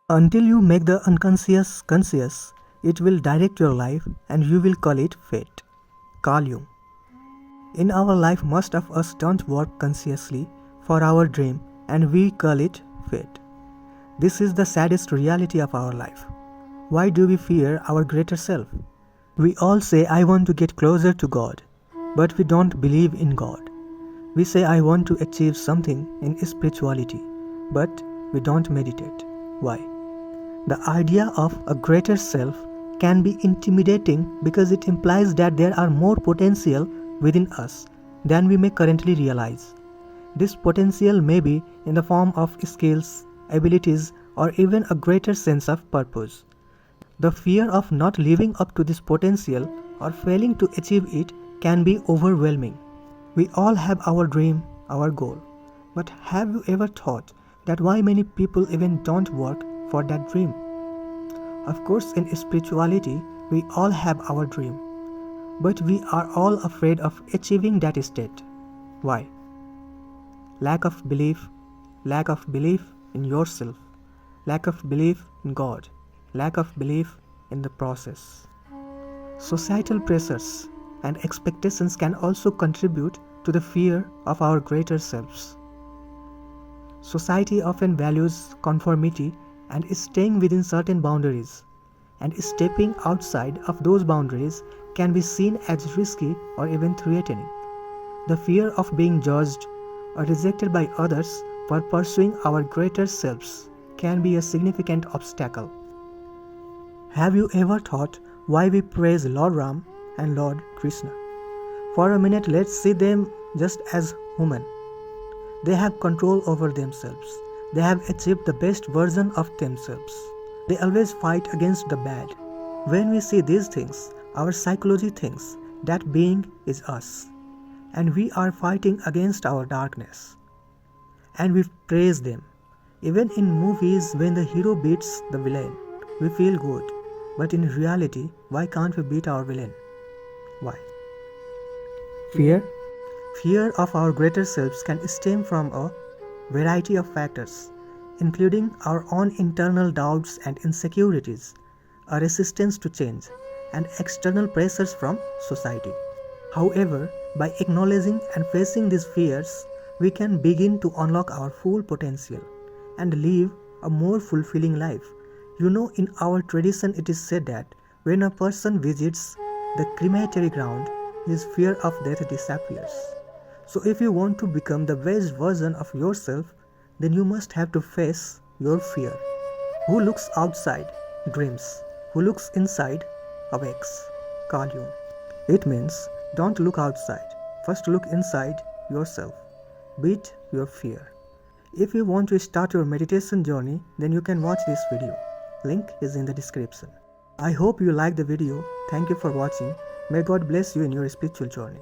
Until you make the unconscious conscious, it will direct your life and you will call it fate. Carl Jung. In our life, most of us don't work consciously for our dream and we call it fate. This is the saddest reality of our life. Why do we fear our greater self? We all say, I want to get closer to God, but we don't believe in God. We say, I want to achieve something in spirituality, but we don't meditate. Why? The idea of a greater self can be intimidating because it implies that there are more potential within us than we may currently realize. This potential may be in the form of skills, abilities, or even a greater sense of purpose. The fear of not living up to this potential or failing to achieve it can be overwhelming. We all have our dream, our goal. But have you ever thought that why many people even don't work for that dream? Of course, in spirituality, we all have our dream. But we are all afraid of achieving that state. Why? Lack of belief in yourself, lack of belief in God, lack of belief in the process. Societal pressures and expectations can also contribute to the fear of our greater selves. Society often values conformity and staying within certain boundaries, and stepping outside of those boundaries can be seen as risky or even threatening. The fear of being judged or rejected by others for pursuing our greater selves can be a significant obstacle. Have you ever thought why we praise Lord Ram and Lord Krishna? For a minute, let's see them just as human. They have control over themselves. They have achieved the best version of themselves. They always fight against the bad. When we see these things, our psychology thinks that being is us, and we are fighting against our darkness. And we praise them. Even in movies, when the hero beats the villain, we feel good. But in reality, why can't we beat our villain? Why? Fear? Fear of our greater selves can stem from a variety of factors, including our own internal doubts and insecurities, a resistance to change, and external pressures from society. However, by acknowledging and facing these fears, we can begin to unlock our full potential and live a more fulfilling life. You know, in our tradition it is said that when a person visits the crematory ground, his fear of death disappears. So if you want to become the best version of yourself, then you must have to face your fear. Who looks outside dreams, who looks inside awakes. Carl Jung. It means don't look outside, first look inside yourself. Beat your fear. If you want to start your meditation journey, then you can watch this video. Link is in the description. I hope you liked the video. Thank you for watching. May God bless you in your spiritual journey.